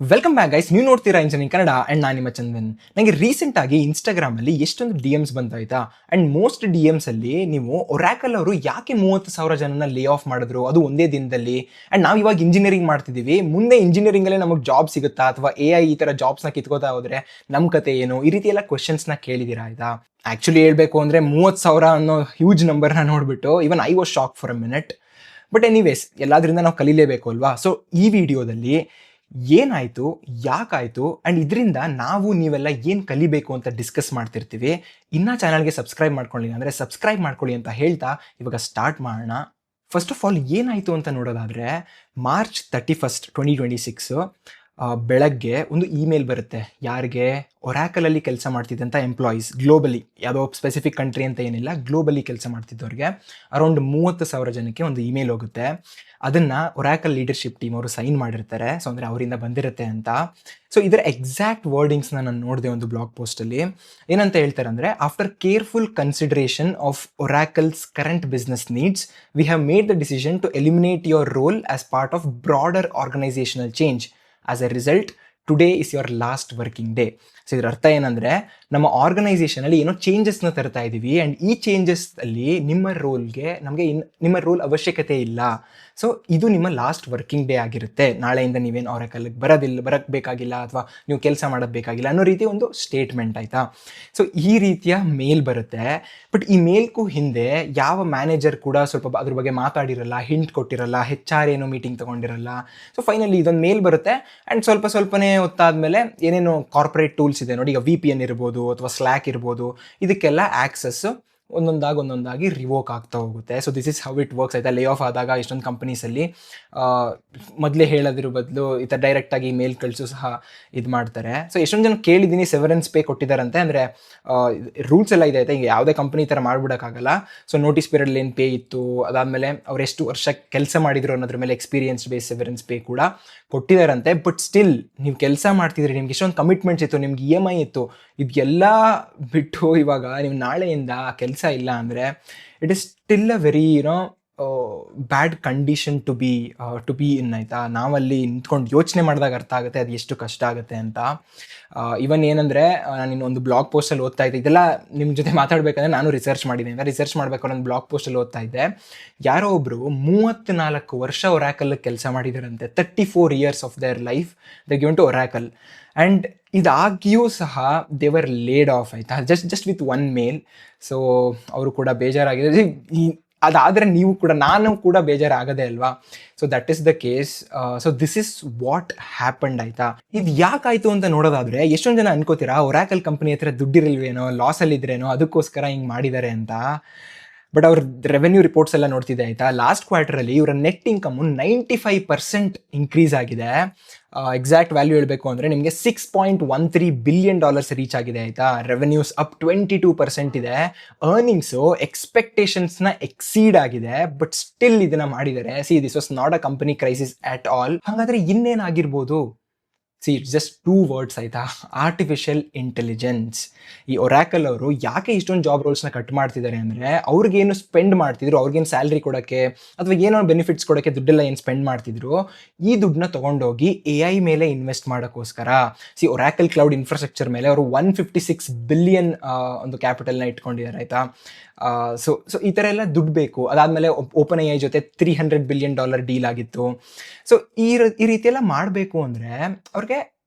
Welcome back guys, ನೀವು ನೋಡ್ತೀರಾ engineering Kannada and ನಾನು ನಿಮ್ಮ ಚಂದನ್. ನನಗೆ ರೀಸೆಂಟಾಗಿ ಇನ್ಸ್ಟಾಗ್ರಾಮಲ್ಲಿ ಎಷ್ಟೊಂದು ಡಿ ಎಮ್ಸ್ ಬಂತಾಯ್ತಾ. ಆ್ಯಂಡ್ ಮೋಸ್ಟ್ ಡಿ ಎಮ್ಸಲ್ಲಿ ನೀವು ಒರಾಕಲ್ ಅವರು ಯಾಕೆ 30,000 ಜನನ ಲೇ ಆಫ್ ಮಾಡಿದ್ರು ಅದು ಒಂದೇ ದಿನದಲ್ಲಿ, ಆ್ಯಂಡ್ ನಾವು ಇವಾಗ ಇಂಜಿನಿಯರಿಂಗ್ ಮಾಡ್ತಿದ್ದೀವಿ, ಮುಂದೆ ಇಂಜಿನಿಯರಿಂಗಲ್ಲೇ ನಮಗೆ ಜಾಬ್ ಸಿಗುತ್ತಾ ಅಥವಾ AI ಈ ಥರ ಜಾಬ್ಸ್ನ ಕಿತ್ಕೋತಾ ಹೋದರೆ ನಮ್ಮ ಕತೆ ಏನು, ಈ ರೀತಿ ಎಲ್ಲ ಕ್ವೆಶನ್ಸ್ನ ಕೇಳಿದ್ದೀರಾ ಆಯಿತಾ. ಆ್ಯಕ್ಚುಲಿ ಹೇಳಬೇಕು ಅಂದರೆ 30,000 ಅನ್ನೋ ಹ್ಯೂಜ್ ನಂಬರ್ನ ನೋಡಿಬಿಟ್ಟು even I was shock for a minute. But anyways, ಎಲ್ಲಾದ್ರಿಂದ ನಾವು ಕಲೀಲೇಬೇಕು ಅಲ್ವಾ. ಸೊ ಈ ವಿಡಿಯೋದಲ್ಲಿ ಏನಾಯಿತು, ಯಾಕಾಯಿತು, ಆ್ಯಂಡ್ ಇದರಿಂದ ನಾವು ನೀವೆಲ್ಲ ಏನು ಕಲಿಬೇಕು ಅಂತ ಡಿಸ್ಕಸ್ ಮಾಡ್ತಿರ್ತೀವಿ. ಇನ್ನೂ ಚಾನಲ್ಗೆ ಸಬ್ಸ್ಕ್ರೈಬ್ ಮಾಡ್ಕೊಳ್ಳಿ ಅಂದರೆ ಸಬ್ಸ್ಕ್ರೈಬ್ ಮಾಡ್ಕೊಳ್ಳಿ ಅಂತ ಹೇಳ್ತಾ ಇವಾಗ ಸ್ಟಾರ್ಟ್ ಮಾಡೋಣ. ಫಸ್ಟ್ ಆಫ್ ಆಲ್ ಏನಾಯಿತು ಅಂತ ನೋಡೋದಾದರೆ, March 31st 2026 ಬೆಳಗ್ಗೆ ಒಂದು ಇಮೇಲ್ ಬರುತ್ತೆ. ಯಾರಿಗೆ? ಒರಾಕಲಲ್ಲಿ ಕೆಲಸ ಮಾಡ್ತಿದ್ದಂಥ ಎಂಪ್ಲಾಯೀಸ್ ಗ್ಲೋಬಲಿ, ಯಾವುದೋ ಸ್ಪೆಸಿಫಿಕ್ ಕಂಟ್ರಿ ಅಂತ ಏನಿಲ್ಲ, ಗ್ಲೋಬಲಿ ಕೆಲಸ ಮಾಡ್ತಿದ್ದವ್ರಿಗೆ ಅರೌಂಡ್ 30,000 ಜನಕ್ಕೆ ಒಂದು ಇಮೇಲ್ ಹೋಗುತ್ತೆ. ಅದನ್ನು ಒರಾಕಲ್ ಲೀಡರ್ಶಿಪ್ ಟೀಮ್ ಅವರು ಸೈನ್ ಮಾಡಿರ್ತಾರೆ. ಸೊ ಅಂದರೆ ಅವರಿಂದ ಬಂದಿರುತ್ತೆ ಅಂತ. ಸೊ ಇದರ ಎಕ್ಸಾಕ್ಟ್ ವರ್ಡಿಂಗ್ಸ್ನ ನಾನು ನೋಡಿದೆ ಒಂದು ಬ್ಲಾಗ್ ಪೋಸ್ಟಲ್ಲಿ. ಏನಂತ ಹೇಳ್ತಾರೆ ಅಂದರೆ, after careful consideration of Oracle's current business needs, we have made the decision to eliminate your role as part of broader organisational change. As a result, today is your last working day. So ಇದರ ಅರ್ಥ ಏನಂದರೆ, ನಮ್ಮ ಆರ್ಗನೈಸೇಷನಲ್ಲಿ ಏನೋ ಚೇಂಜಸ್ನ ತರ್ತಾ ಇದ್ದೀವಿ, and ಈ ಚೇಂಜಸ್ಸಲ್ಲಿ ನಿಮ್ಮ ರೋಲ್ಗೆ ನಿಮ್ಮ ರೋಲ್ ಅವಶ್ಯಕತೆ ಇಲ್ಲ. ಸೊ ಇದು ನಿಮ್ಮ ಲಾಸ್ಟ್ ವರ್ಕಿಂಗ್ ಡೇ ಆಗಿರುತ್ತೆ. ನಾಳೆಯಿಂದ ನೀವೇನು ಒರಾಕಲ್ಗೆ ಬರಬೇಕಾಗಿಲ್ಲ ಅಥವಾ ನೀವು ಕೆಲಸ ಮಾಡೋದು ಬೇಕಾಗಿಲ್ಲ ಅನ್ನೋ ರೀತಿ ಒಂದು ಸ್ಟೇಟ್ಮೆಂಟ್, ಆಯಿತಾ. ಸೊ ಈ ರೀತಿಯ ಮೇಲ್ ಬರುತ್ತೆ. ಬಟ್ ಈ ಮೇಲ್ಗೂ ಹಿಂದೆ ಯಾವ ಮ್ಯಾನೇಜರ್ ಕೂಡ ಸ್ವಲ್ಪ ಅದ್ರ ಬಗ್ಗೆ ಮಾತಾಡಿರಲ್ಲ, ಹಿಂಟ್ ಕೊಟ್ಟಿರಲ್ಲ, HR ಏನೋ ಮೀಟಿಂಗ್ ತೊಗೊಂಡಿರಲ್ಲ. ಸೊ ಫೈನಲಿ ಇದೊಂದು ಮೇಲ್ ಬರುತ್ತೆ. ಆ್ಯಂಡ್ ಸ್ವಲ್ಪನೇ ಹೊತ್ತಾದಮೇಲೆ ಏನೇನು ಕಾರ್ಪೊರೇಟ್ ಟೂಲ್ಸ್ ಇದೆ ನೋಡಿ, ಈಗ VPN ಇರ್ಬೋದು ಅಥವಾ ಸ್ಲ್ಯಾಕ್ ಇರ್ಬೋದು, ಇದಕ್ಕೆಲ್ಲ ಆ್ಯಕ್ಸಸ್ಸು ಒಂದೊಂದಾಗಿ ರಿವೋಕ್ ಆಗ್ತಾ ಹೋಗುತ್ತೆ. So this is how it works, ಆಯಿತಾ. ಲೇ ಆಫ್ ಆದಾಗ ಇಷ್ಟೊಂದು ಕಂಪನೀಸಲ್ಲಿ ಮೊದಲೇ ಹೇಳೋದ್ರ ಬದಲು ಈ ಥರ ಡೈರೆಕ್ಟಾಗಿ ಮೇಲ್ ಕಳಿಸು ಸಹ ಇದು ಮಾಡ್ತಾರೆ. ಸೊ ಎಷ್ಟೊಂದು ಜನ ಕೇಳಿದ್ದೀನಿ ಸೆವರೆನ್ಸ್ ಪೇ ಕೊಟ್ಟಿದ್ದಾರಂತೆ. ಅಂದರೆ ರೂಲ್ಸ್ ಎಲ್ಲ ಇದೆ ಆಯಿತಾ, ಈಗ ಯಾವುದೇ ಕಂಪನಿ ಈ ಥರ ಮಾಡ್ಬಿಡೋಕ್ಕಾಗಲ್ಲ. ಸೊ ನೋಟಿಸ್ ಪೀರಿಯಡ್ ಏನು ಪೇ ಇತ್ತು, ಅದಾದಮೇಲೆ ಅವ್ರು ಎಷ್ಟು ವರ್ಷ ಕೆಲಸ ಮಾಡಿದ್ರು ಅನ್ನೋದ್ರ ಮೇಲೆ ಎಕ್ಸ್ಪೀರಿಯನ್ಸ್ ಬೇಸ್ ಸೆವರೆನ್ಸ್ ಪೇ ಕೂಡ ಕೊಟ್ಟಿದ್ದಾರಂತೆ. ಬಟ್ ಸ್ಟಿಲ್ ನೀವು ಕೆಲಸ ಮಾಡ್ತಿದ್ರಿ, ನಿಮ್ಗೆ ಎಷ್ಟೊಂದು ಕಮಿಟ್ಮೆಂಟ್ಸ್ ಇತ್ತು, ನಿಮ್ಗೆ EMI ಇತ್ತು, ಇದೆಲ್ಲ ಬಿಟ್ಟು ಇವಾಗ ನೀವು ನಾಳೆಯಿಂದ ಕೆಲಸ ಇಲ್ಲ ಅಂದರೆ it is still a very bad condition to be in, ಆಯಿತಾ. ನಾವಲ್ಲಿ ನಿಂತ್ಕೊಂಡು ಯೋಚನೆ ಮಾಡಿದಾಗ ಅರ್ಥ ಆಗುತ್ತೆ ಅದು ಎಷ್ಟು ಕಷ್ಟ ಆಗುತ್ತೆ ಅಂತ. ಇವನ್ ಏನಂದರೆ, ನಾನು ಇನ್ನೊಂದು ಬ್ಲಾಗ್ ಪೋಸ್ಟಲ್ಲಿ ಓದ್ತಾ ಇದ್ದೆ, ಇದೆಲ್ಲ ನಿಮ್ಮ ಜೊತೆ ಮಾತಾಡಬೇಕಂದ್ರೆ ನಾನು ರಿಸರ್ಚ್ ಮಾಡಿದ್ದೀನಿ. ರಿಸರ್ಚ್ ಮಾಡಬೇಕಾದ್ರೆ ಒಂದು ಬ್ಲಾಗ್ ಪೋಸ್ಟಲ್ಲಿ ಓದ್ತಾ ಇದ್ದೆ, ಯಾರೋ ಒಬ್ಬರು 34 ವರ್ಷ ಒರಾಕಲ್ಗೆ ಕೆಲಸ ಮಾಡಿದಾರಂತೆ. 34 years of their life they given to Oracle. And ಇದಾಗಿಯೂ ಸಹ ದೇವರ್ ಲೇಡ್ ಆಫ್, ಆಯಿತಾ, just with one mail. So ಅವರು ಕೂಡ ಬೇಜಾರಾಗಿದೆ. ಅದಾದರೆ ನಾನು ಕೂಡ ಬೇಜಾರಾಗದೆ ಅಲ್ವಾ. So that is the case. So this is what happened, ಆಯಿತಾ. ಇದು ಯಾಕಾಯಿತು ಅಂತ ನೋಡೋದಾದರೆ, ಎಷ್ಟೊಂದು ಜನ ಅನ್ಕೋತೀರಾ ಒರಾಕಲ್ ಕಂಪ್ನಿ ಹತ್ರ ದುಡ್ಡಿರಲ್ವೇನೋ, ಲಾಸಲ್ಲಿದ್ರೇನೋ ಅದಕ್ಕೋಸ್ಕರ ಹಿಂಗೆ ಮಾಡಿದ್ದಾರೆ ಅಂತ. ಬಟ್ ಅವ್ರ ರೆವೆನ್ಯೂ ರಿಪೋರ್ಟ್ಸ್ ಎಲ್ಲ ನೋಡ್ತಿದ್ದೆ, ಆಯಿತಾ. ಲಾಸ್ಟ್ ಕ್ವಾರ್ಟರಲ್ಲಿ ಇವರ ನೆಟ್ ಇನ್ಕಮು 95% ಇನ್ಕ್ರೀಸ್ ಆಗಿದೆ. ಎಕ್ಸಾಕ್ಟ್ ವ್ಯಾಲ್ಯೂ ಹೇಳಬೇಕು ಅಂದರೆ ನಿಮಗೆ $6.13 billion ರೀಚ್ ಆಗಿದೆ, ಆಯಿತಾ. ರೆವೆನ್ಯೂಸ್ ಅಪ್ 22% ಇದೆ. ಅರ್ನಿಂಗ್ಸು ಎಕ್ಸ್ಪೆಕ್ಟೇಷನ್ಸ್ನ ಎಕ್ಸೀಡ್ ಆಗಿದೆ. ಬಟ್ ಸ್ಟಿಲ್ ಇದನ್ನು ಮಾಡಿದ್ದಾರೆ. This was not a company crisis at all. ಹಾಗಾದರೆ ಇನ್ನೇನಾಗಿರ್ಬೋದು? ಇಟ್ಸ್ ಜಸ್ಟ್ 2 words, ಆಯಿತಾ. Artificial intelligence. ಈ ಒರಾಕಲ್ ಅವರು ಯಾಕೆ ಇಷ್ಟೊಂದು ಜಾಬ್ ರೋಲ್ಸ್ನ ಕಟ್ ಮಾಡ್ತಿದ್ದಾರೆ ಅಂದರೆ, ಅವ್ರಿಗೇನು ಸ್ಪೆಂಡ್ ಮಾಡ್ತಿದ್ರು, ಅವ್ರಿಗೇನು ಸ್ಯಾಲ್ರಿ ಕೊಡೋಕ್ಕೆ ಅಥವಾ ಏನೋ ಬೆನಿಫಿಟ್ಸ್ ಕೊಡೋಕ್ಕೆ ದುಡ್ಡೆಲ್ಲ ಏನು ಸ್ಪೆಂಡ್ ಮಾಡ್ತಿದ್ರು, ಈ ದುಡ್ಡನ್ನ ತೊಗೊಂಡೋಗಿ AI ಮೇಲೆ ಇನ್ವೆಸ್ಟ್ ಮಾಡೋಕ್ಕೋಸ್ಕರ. ಒರಾಕಲ್ ಕ್ಲೌಡ್ ಇನ್ಫ್ರಾಸ್ಟ್ರಕ್ಚರ್ ಮೇಲೆ ಅವರು $156 billion ಒಂದು ಕ್ಯಾಪಿಟಲ್ನ ಇಟ್ಕೊಂಡಿದ್ದಾರೆ, ಆಯಿತಾ. ಸೊ ಈ ಥರ ಎಲ್ಲ ದುಡ್ಡು ಬೇಕು. ಅದಾದಮೇಲೆ OpenAI ಜೊತೆ $300 billion ಡೀಲ್ ಆಗಿತ್ತು. ಸೊ ಈ ರೀತಿ ಎಲ್ಲ ಮಾಡಬೇಕು ಅಂದರೆ ಅವ್ರಿಗೆ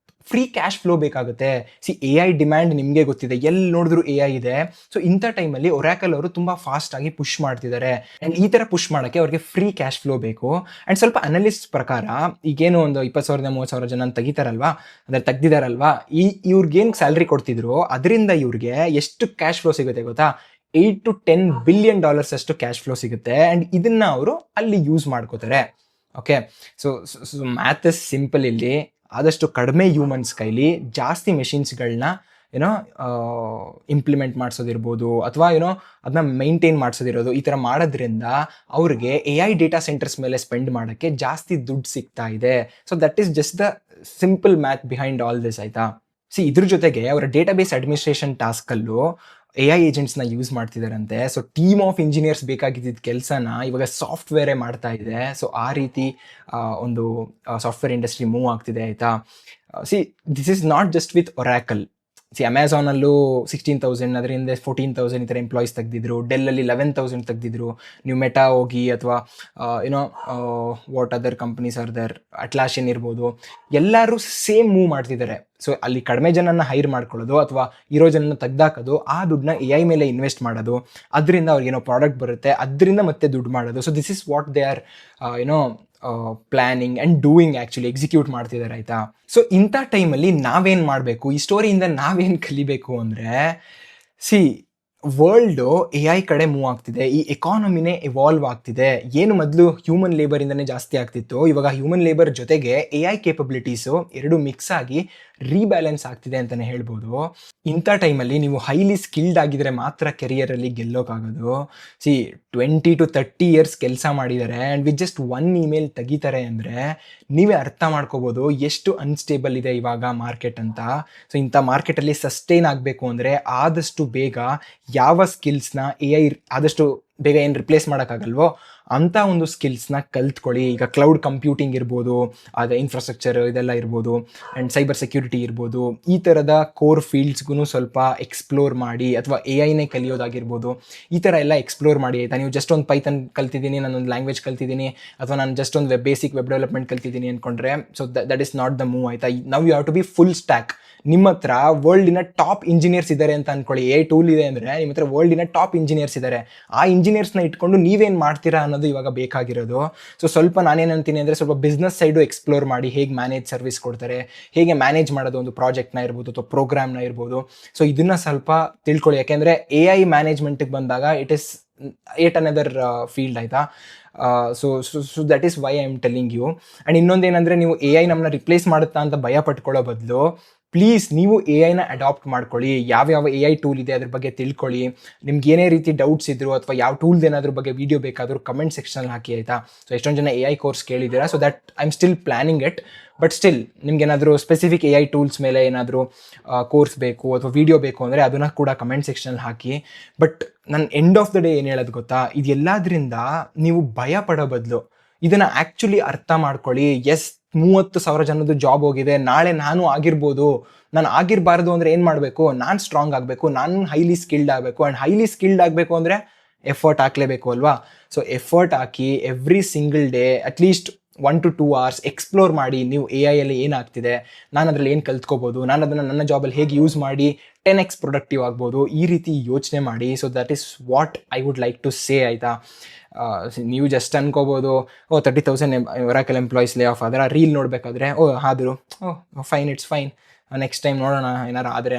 ಫ್ರೀ ಕ್ಯಾಶ್ ಫ್ಲೋ ಬೇಕಾಗುತ್ತೆ. AI ಡಿಮ್ಯಾಂಡ್ ನಿಮಗೆ ಗೊತ್ತಿದೆ, ಎಲ್ಲಿ ನೋಡಿದ್ರು AI ಇದೆ. ಸೊ ಇಂಥ ಟೈಮಲ್ಲಿ ಒರಾಕಲ್ ಅವರು ತುಂಬ ಫಾಸ್ಟಾಗಿ ಪುಷ್ ಮಾಡ್ತಿದ್ದಾರೆ. ಆ್ಯಂಡ್ ಈ ಥರ ಪುಷ್ ಮಾಡೋಕ್ಕೆ ಅವ್ರಿಗೆ ಫ್ರೀ ಕ್ಯಾಶ್ ಫ್ಲೋ ಬೇಕು. ಆ್ಯಂಡ್ ಸ್ವಲ್ಪ ಅನಲಿಸ್ಟ್ ಪ್ರಕಾರ ಈಗೇನು ಒಂದು 20,000-30,000 ಜನ ತೆಗಿತಾರಲ್ವಾ, ಅಂದರೆ ತೆಗ್ದಿದಾರಲ್ವಾ, ಇವ್ರಿಗೇನು ಸ್ಯಾಲ್ರಿ ಕೊಡ್ತಿದ್ರು ಅದರಿಂದ ಇವ್ರಿಗೆ ಎಷ್ಟು ಕ್ಯಾಶ್ ಫ್ಲೋ ಸಿಗುತ್ತೆ ಗೊತ್ತಾ? $8 to $10 billion ಅಷ್ಟು ಕ್ಯಾಶ್ ಫ್ಲೋ ಸಿಗುತ್ತೆ. ಆ್ಯಂಡ್ ಇದನ್ನು ಅವರು ಅಲ್ಲಿ ಯೂಸ್ ಮಾಡ್ಕೋತಾರೆ. Okay, so math is simple. ಇಲ್ಲಿ ಆದಷ್ಟು ಕಡಿಮೆ ಹ್ಯೂಮನ್ಸ್ ಕೈಲಿ ಜಾಸ್ತಿ ಮೆಷಿನ್ಸ್ಗಳನ್ನ ಇಂಪ್ಲಿಮೆಂಟ್ ಮಾಡಿಸೋದಿರ್ಬೋದು, ಅಥವಾ ಅದನ್ನ ಮೈಂಟೈನ್ ಮಾಡಿಸೋದಿರೋದು, ಈ ಥರ ಮಾಡೋದ್ರಿಂದ ಅವ್ರಿಗೆ AI ಡೇಟಾ ಸೆಂಟರ್ಸ್ ಮೇಲೆ ಸ್ಪೆಂಡ್ ಮಾಡೋಕ್ಕೆ ಜಾಸ್ತಿ ದುಡ್ಡು ಸಿಗ್ತಾ ಇದೆ. So that is just the simple math behind all this, ಆಯಿತಾ. ಇದ್ರ ಜೊತೆಗೆ ಅವರ ಡೇಟಾಬೇಸ್ ಅಡ್ಮಿನಿಸ್ಟ್ರೇಷನ್ ಟಾಸ್ಕಲ್ಲೂ AI ಏಜೆಂಟ್ಸ್ನ ಯೂಸ್ ಮಾಡ್ತಿದ್ದಾರಂತೆ. ಸೊ ಟೀಮ್ ಆಫ್ ಇಂಜಿನಿಯರ್ಸ್ ಬೇಕಾಗಿದ್ದ ಕೆಲಸನ ಇವಾಗ ಸಾಫ್ಟ್ವೇರೇ ಮಾಡ್ತಾ ಇದೆ. ಸೊ ಆ ರೀತಿ ಒಂದು ಸಾಫ್ಟ್ವೇರ್ ಇಂಡಸ್ಟ್ರಿ ಮೂವ್ ಆಗ್ತಿದೆ, ಆಯಿತಾ. See this is not just with Oracle. ಅಮೆಝಾನಲ್ಲೂ 16,000, ಅದರ ಹಿಂದೆ 14,000 ಈ ಥರ ಎಂಪ್ಲಾಯೀಸ್ ತೆಗೆದಿದ್ರು. ಡೆಲ್ಲಲ್ಲಿ 11,000 ತೆಗೆದಿದ್ರು. ನೀವು ಮೆಟಾ ಹೋಗಿ ಅಥವಾ you know what other companies are there, Atlassian ಇರ್ಬೋದು, ಎಲ್ಲರೂ ಸೇಮ್ ಮೂವ್ ಮಾಡ್ತಿದ್ದಾರೆ. ಸೊ ಅಲ್ಲಿ ಕಡಿಮೆ ಜನನ ಹೈರ್ ಮಾಡ್ಕೊಳ್ಳೋದು ಅಥವಾ ಇರೋ ಜನನ ತೆಗ್ದಾಕೋದು, ಆ ದುಡ್ಡನ್ನ AI ಮೇಲೆ ಇನ್ವೆಸ್ಟ್ ಮಾಡೋದು, ಅದರಿಂದ ಅವ್ರಿಗೇನೋ ಪ್ರಾಡಕ್ಟ್ ಬರುತ್ತೆ, ಅದರಿಂದ ಮತ್ತೆ ದುಡ್ಡು ಮಾಡೋದು. So this is what they are planning and doing, actually execute ಮಾಡ್ತಿದ್ದಾರೆ, ಆಯಿತಾ. ಸೊ ಇಂಥ ಟೈಮಲ್ಲಿ ನಾವೇನು ಮಾಡಬೇಕು, ಈ ಸ್ಟೋರಿಯಿಂದ ನಾವೇನು ಕಲಿಬೇಕು ಅಂದರೆ, ಸಿ ವರ್ಲ್ಡು AI ಕಡೆ ಮೂವ್ ಆಗ್ತಿದೆ, ಈ ಎಕಾನಮಿನೇ ಎವಾಲ್ವ್ ಆಗ್ತಿದೆ. ಏನು ಮೊದಲು ಹ್ಯೂಮನ್ ಲೇಬರಿಂದನೇ ಜಾಸ್ತಿ ಆಗ್ತಿತ್ತು, ಇವಾಗ ಹ್ಯೂಮನ್ ಲೇಬರ್ ಜೊತೆಗೆ AI ಕೇಪಬಿಲಿಟೀಸು ಎರಡು ಮಿಕ್ಸ್ ಆಗಿ ರೀಬ್ಯಾಲೆನ್ಸ್ ಆಗ್ತಿದೆ ಅಂತಲೇ ಹೇಳ್ಬೋದು. ಇಂಥ ಟೈಮಲ್ಲಿ ನೀವು ಹೈಲಿ ಸ್ಕಿಲ್ಡ್ ಆಗಿದ್ರೆ ಮಾತ್ರ ಕೆರಿಯರಲ್ಲಿ ಗೆಲ್ಲೋಕ್ಕಾಗೋದು. 20 to 30 years ಕೆಲಸ ಮಾಡಿದ್ದಾರೆ ಆ್ಯಂಡ್ ವಿತ್ ಜಸ್ಟ್ 1 ಇಮೇಲ್ ತೆಗಿತಾರೆ ಅಂದರೆ ನೀವೇ ಅರ್ಥ ಮಾಡ್ಕೋಬೋದು ಎಷ್ಟು ಅನ್ಸ್ಟೇಬಲ್ ಇದೆ ಇವಾಗ ಮಾರ್ಕೆಟ್ ಅಂತ. ಸೊ ಇಂಥ ಮಾರ್ಕೆಟಲ್ಲಿ ಸಸ್ಟೈನ್ ಆಗಬೇಕು ಅಂದರೆ ಆದಷ್ಟು ಬೇಗ ಯಾವ ಸ್ಕಿಲ್ಸ್ನ AI ಆದಷ್ಟು ಬೇಗ ಏನು ರಿಪ್ಲೇಸ್ ಮಾಡೋಕ್ಕಾಗಲ್ವೋ ಅಂಥ ಒಂದು ಸ್ಕಿಲ್ಸ್ನ ಕಲ್ತ್ಕೊಳ್ಳಿ. ಈಗ ಕ್ಲೌಡ್ ಕಂಪ್ಯೂಟಿಂಗ್ ಇರ್ಬೋದು, ಅದೇ ಇನ್ಫ್ರಾಸ್ಟ್ರಕ್ಚರ್ ಇದೆಲ್ಲ ಇರ್ಬೋದು, ಆ್ಯಂಡ್ ಸೈಬರ್ ಸೆಕ್ಯೂರಿಟಿ ಇರ್ಬೋದು, ಈ ಥರದ ಕೋರ್ ಫೀಲ್ಡ್ಸ್ಗೂ ಸ್ವಲ್ಪ ಎಕ್ಸ್ಪ್ಲೋರ್ ಮಾಡಿ, ಅಥವಾ AI ಕಲಿಯೋದಾಗಿರ್ಬೋದು, ಈ ಥರ ಎಲ್ಲ ಎಕ್ಸ್ಪ್ಲೋರ್ ಮಾಡಿ, ಆಯಿತಾ. ನೀವು ಜಸ್ಟ್ ಒಂದು ಪೈಥನ್ ಕಲ್ತಿದ್ದೀನಿ, ನಾನೊಂದು ಲ್ಯಾಂಗ್ವೇಜ್ ಕಲ್ತಿದ್ದೀನಿ, ಅಥವಾ ನಾನು ಜಸ್ಟ್ ಒಂದು ಬೇಸಿಕ್ ವೆಬ್ ಡೆವಲಪ್ಮೆಂಟ್ ಕಲ್ತಿದ್ದೀನಿ ಅಂದ್ಕೊಂಡ್ರೆ, so that is not the move, ಆಯಿತಾ. Now you have to be full stack. ನಿಮ್ಮ ಹತ್ರ ವರ್ಲ್ಡಿನ ಟಾಪ್ ಇಂಜಿನಿಯರ್ಸ್ ಇದ್ದಾರೆ ಅಂತ ಅಂದ್ಕೊಳ್ಳಿ. ಟೂಲ್ ಇದೆ ಅಂದರೆ ನಿಮ್ಮ ಹತ್ರ ವರ್ಲ್ಡಿನ ಟಾಪ್ ಇಂಜಿನಿಯರ್ಸ್ ಇದ್ದಾರೆ. ಆ ಇಂಜಿನಿಯರ್ಸ್ನ ಇಟ್ಕೊಂಡು ನೀವೇನು ಮಾಡ್ತೀರಾ ಅನ್ನೋದು ಇವಾಗ ಬೇಕಾಗಿರೋದು. ಸೊ ಸ್ವಲ್ಪ ನಾನೇನಂತೀನಿ ಅಂದರೆ, ಸ್ವಲ್ಪ ಬಿಸ್ನೆಸ್ ಸೈಡು ಎಕ್ಸ್ಪ್ಲೋರ್ ಮಾಡಿ, ಹೇಗೆ ಮ್ಯಾನೇಜ್ ಸರ್ವಿಸ್ ಕೊಡ್ತಾರೆ, ಹೇಗೆ ಮ್ಯಾನೇಜ್ ಮಾಡೋದು ಒಂದು ಪ್ರಾಜೆಕ್ಟ್ನ ಇರ್ಬೋದು ಅಥವಾ ಪ್ರೋಗ್ರಾಮ್ನ ಇರ್ಬೋದು. ಸೊ ಇದನ್ನು ಸ್ವಲ್ಪ ತಿಳ್ಕೊಳ್ಳಿ, ಯಾಕೆಂದರೆ AI ಮ್ಯಾನೇಜ್ಮೆಂಟಿಗೆ ಬಂದಾಗ it is at another field, ಆಯಿತಾ. So that is why I am telling you. And ಇನ್ನೊಂದೇನೆಂದರೆ, ನೀವು AI ನಮ್ಮನ್ನ ರಿಪ್ಲೇಸ್ ಮಾಡುತ್ತಾ ಅಂತ ಭಯ ಪಟ್ಕೊಳ್ಳೋ ಬದಲು ಪ್ಲೀಸ್ ನೀವು AI ಅಡಾಪ್ಟ್ ಮಾಡ್ಕೊಳ್ಳಿ. ಯಾವ್ಯಾವ AI ಟೂಲ್ ಇದೆ ಅದ್ರ ಬಗ್ಗೆ ತಿಳ್ಕೊಳ್ಳಿ. ನಿಮ್ಗೆ ಏನೇ ರೀತಿ ಡೌಟ್ಸ್ ಇದ್ರು ಅಥವಾ ಯಾವ ಟೂಲ್ದು ಏನಾದ್ರ ಬಗ್ಗೆ ವೀಡಿಯೋ ಬೇಕಾದರೂ ಕಮೆಂಟ್ ಸೆಕ್ಷನಲ್ಲಿ ಹಾಕಿ, ಆಯಿತಾ. ಸೊ ಎಷ್ಟೊಂದು ಜನ AI ಕೋರ್ಸ್ ಕೇಳಿದ್ದೀರಾ, so that I am still planning it. But still ನಿಮ್ಗೇನಾದರೂ ಸ್ಪೆಸಿಫಿಕ್ AI ಟೂಲ್ಸ್ ಮೇಲೆ ಏನಾದರೂ ಕೋರ್ಸ್ ಬೇಕು ಅಥವಾ ವೀಡಿಯೋ ಬೇಕು ಅಂದರೆ ಅದನ್ನು ಕೂಡ ಕಮೆಂಟ್ ಸೆಕ್ಷನಲ್ಲಿ ಹಾಕಿ. ಬಟ್ ನನ್ನ ಎಂಡ್ ಆಫ್ ದ ಡೇ ಏನು ಹೇಳೋದು ಗೊತ್ತಾ, ಇದೆಲ್ಲದರಿಂದ ನೀವು ಭಯ ಪಡೋ ಬದಲು ಇದನ್ನು ಆ್ಯಕ್ಚುಲಿ ಅರ್ಥ ಮಾಡ್ಕೊಳ್ಳಿ. 30,000 ಜನದ್ದು ಜಾಬ್ ಹೋಗಿದೆ, ನಾಳೆ ನಾನು ಆಗಿರ್ಬೋದು. ನಾನು ಆಗಿರಬಾರ್ದು ಅಂದರೆ ಏನು ಮಾಡಬೇಕು, ನಾನು ಸ್ಟ್ರಾಂಗ್ ಆಗಬೇಕು, ನಾನು ಹೈಲಿ ಸ್ಕಿಲ್ಡ್ ಆಗಬೇಕು. ಆ್ಯಂಡ್ ಹೈಲಿ ಸ್ಕಿಲ್ಡ್ ಆಗಬೇಕು ಅಂದರೆ ಎಫರ್ಟ್ ಹಾಕಲೇಬೇಕು ಅಲ್ವಾ. So effort hockey every single day at least 1 to 2 hours explore ಮಾಡಿ. ನೀವು AI ಏನಾಗ್ತಿದೆ, ನಾನು ಅದರಲ್ಲಿ ಏನು ಕಲ್ತ್ಕೋಬೋದು, ನಾನು ಅದನ್ನು ನನ್ನ ಜಾಬಲ್ಲಿ ಹೇಗೆ ಯೂಸ್ ಮಾಡಿ 10x ಪ್ರೊಡಕ್ಟಿವ್ ಆಗ್ಬೋದು, ಈ ರೀತಿ ಯೋಚನೆ ಮಾಡಿ. So that is what I would like to say, ಆಯಿತಾ. ನೀವು ಜಸ್ಟ್ ಅನ್ಕೋಬೋದು, 30,000 ಒರಾಕಲ್ ಎಂಪ್ಲಾಯೀಸ್ ಲೇ ಆಫ್ ಆದರೆ, ರೀಲ್ ನೋಡಬೇಕಾದ್ರೆ ಆದರೂ fine, it's fine, next time ನೋಡೋಣ, ಏನಾರು ಆದರೆ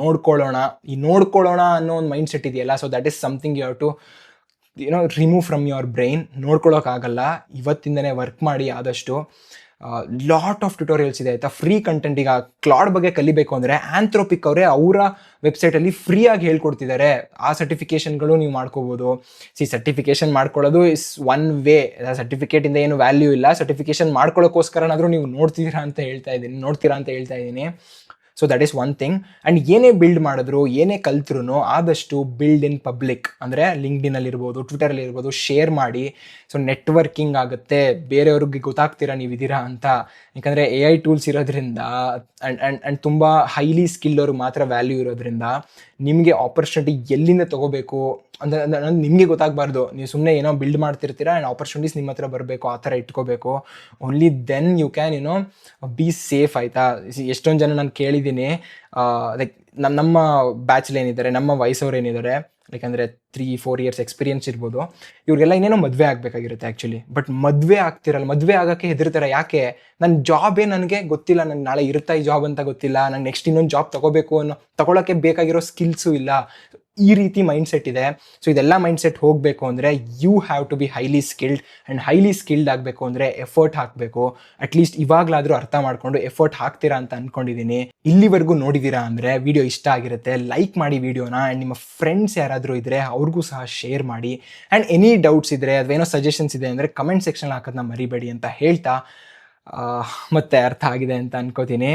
ನೋಡ್ಕೊಳ್ಳೋಣ. ಈ ನೋಡ್ಕೊಳ್ಳೋಣ ಅನ್ನೋ ಒಂದು ಮೈಂಡ್ ಸೆಟ್ ಇದೆಯಲ್ಲ, so that is something you have to remove from your brain. ನೋಡ್ಕೊಳ್ಳೋಕ್ಕಾಗಲ್ಲ, ಇವತ್ತಿಂದನೇ ವರ್ಕ್ ಮಾಡಿ ಆದಷ್ಟು. ಲಾಟ್ ಆಫ್ ಟ್ಯುಟೋರಿಯಲ್ಸ್ ಇದೆ, ಆಯಿತಾ. Free content. ಈಗ ಕ್ಲಾಡ್ ಬಗ್ಗೆ ಕಲಿಬೇಕು ಅಂದರೆ ಆಂಥ್ರೋಪಿಕ್ ಅವರೇ ಅವರ ವೆಬ್ಸೈಟಲ್ಲಿ ಫ್ರೀಯಾಗಿ ಹೇಳ್ಕೊಡ್ತಿದ್ದಾರೆ. ಆ ಸರ್ಟಿಫಿಕೇಷನ್ಗಳು ನೀವು ಮಾಡ್ಕೋಬೋದು. ಸರ್ಟಿಫಿಕೇಷನ್ ಮಾಡ್ಕೊಳ್ಳೋದು ಇಸ್ ಒನ್ ವೇ. ಸರ್ಟಿಫಿಕೇಟಿಂದ ಏನು ವ್ಯಾಲ್ಯೂ ಇಲ್ಲ. ಸರ್ಟಿಫಿಕೇಷನ್ ಮಾಡ್ಕೊಳ್ಳೋಕ್ಕೋಸ್ಕರನಾದರೂ ನೀವು ನೋಡ್ತೀರಾ ಅಂತ ಹೇಳ್ತಾ ಇದ್ದೀನಿ. So that is one thing. And ಏನೇ ಬಿಲ್ಡ್ ಮಾಡಿದ್ರು, ಏನೇ ಕಲ್ತ್ರು ಆದಷ್ಟು ಬಿಲ್ಡ್ ಇನ್ ಪಬ್ಲಿಕ್, ಅಂದರೆ ಲಿಂಕ್ಡ್ಇನ್ನಲ್ಲಿರ್ಬೋದು, ಟ್ವಿಟರಲ್ಲಿರ್ಬೋದು, ಶೇರ್ ಮಾಡಿ. ಸೊ ನೆಟ್ವರ್ಕಿಂಗ್ ಆಗುತ್ತೆ, ಬೇರೆಯವ್ರಿಗೆ ಗೊತ್ತಾಗ್ತೀರಾ ನೀವಿದ್ದೀರಾ ಅಂತ. ಯಾಕಂದರೆ AI ಟೂಲ್ಸ್ ಇರೋದ್ರಿಂದ ಆ್ಯಂಡ್ ತುಂಬ ಹೈಲಿ ಸ್ಕಿಲ್ಡವ್ರಿಗೆ ಮಾತ್ರ ವ್ಯಾಲ್ಯೂ ಇರೋದ್ರಿಂದ ನಿಮಗೆ ಆಪರ್ಚುನಿಟಿ ಎಲ್ಲಿಂದ ತೊಗೋಬೇಕು ಅಂದರೆ ನಿಮಗೆ ಗೊತ್ತಾಗಬಾರ್ದು. ನೀವು ಸುಮ್ಮನೆ ಏನೋ ಬಿಲ್ಡ್ ಮಾಡ್ತಿರ್ತೀರಾ ಆ್ಯಂಡ್ ಆಪರ್ಚುನಿಟೀಸ್ ನಿಮ್ಮ ಹತ್ರ ಬರಬೇಕು, ಆ ಥರ ಇಟ್ಕೋಬೇಕು. Only then you can be safe, ಆಯಿತಾ. ಎಷ್ಟೊಂದು ಜನ ನಾನು ಕೇಳಿದ್ದೀನಿ, ಲೈಕ್ ನಮ್ಮ ಬ್ಯಾಚಲ್ಲಿ ಏನಿದ್ದಾರೆ, ನಮ್ಮ ವಯಸ್ಸವ್ರು ಏನಿದ್ದಾರೆ, ಯಾಕಂದರೆ 3-4 years ಎಕ್ಸ್ಪೀರಿಯನ್ಸ್ ಇರ್ಬೋದು, ಇವ್ರಿಗೆಲ್ಲ ಇನ್ನೇನೋ ಮದುವೆ ಆಗಬೇಕಾಗಿರುತ್ತೆ ಆ್ಯಕ್ಚುಲಿ. ಬಟ್ ಮದುವೆ ಆಗ್ತಿರಲ್ಲ, ಮದುವೆ ಆಗೋಕ್ಕೆ ಹೆದರ್ತಾರೆ. ಯಾಕೆ? ನನ್ನ ಜಾಬೇ ನನಗೆ ಗೊತ್ತಿಲ್ಲ, ನನಗೆ ನಾಳೆ ಇರುತ್ತಾ ಈ ಜಾಬ್ ಅಂತ ಗೊತ್ತಿಲ್ಲ, ನಾನು ನೆಕ್ಸ್ಟ್ ಇನ್ನೊಂದು ಜಾಬ್ ತೊಗೊಳಕ್ಕೆ ಬೇಕಾಗಿರೋ ಸ್ಕಿಲ್ಸು ಇಲ್ಲ. ಈ ರೀತಿ ಮೈಂಡ್ಸೆಟ್ ಇದೆ. ಸೊ ಇದೆಲ್ಲ ಮೈಂಡ್ಸೆಟ್ ಹೋಗಬೇಕು ಅಂದರೆ you have to be highly skilled. And highly skilled ಆಗಬೇಕು ಅಂದರೆ ಎಫರ್ಟ್ ಹಾಕಬೇಕು. ಅಟ್ಲೀಸ್ಟ್ ಇವಾಗಲಾದರೂ ಅರ್ಥ ಮಾಡಿಕೊಂಡು ಎಫರ್ಟ್ ಹಾಕ್ತೀರಾ ಅಂತ ಅಂದ್ಕೊಂಡಿದ್ದೀನಿ. ಇಲ್ಲಿವರೆಗೂ ನೋಡಿದ್ದೀರಾ ಅಂದರೆ ವಿಡಿಯೋ ಇಷ್ಟ ಆಗಿರುತ್ತೆ, ಲೈಕ್ ಮಾಡಿ ವಿಡಿಯೋನ. ಆ್ಯಂಡ್ ನಿಮ್ಮ ಫ್ರೆಂಡ್ಸ್ ಯಾರಾದರೂ ಇದ್ದರೆ ಅವ್ರಿಗೂ ಸಹ ಶೇರ್ ಮಾಡಿ. ಆ್ಯಂಡ್ ಎನಿ ಡೌಟ್ಸ್ ಇದ್ದರೆ ಅಥವಾ ಏನೋ ಸಜೆಷನ್ಸ್ ಇದೆ ಅಂದರೆ ಕಮೆಂಟ್ ಸೆಕ್ಷನ್ ಹಾಕೋದನ್ನ ಮರಿಬೇಡಿ ಅಂತ ಹೇಳ್ತಾ, ಮತ್ತೆ ಅರ್ಥ ಆಗಿದೆ ಅಂತ ಅನ್ಕೋತೀನಿ.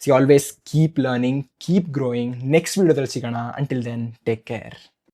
So always keep learning, keep growing. Next video ಸಿಗೋಣ. Until then, take care.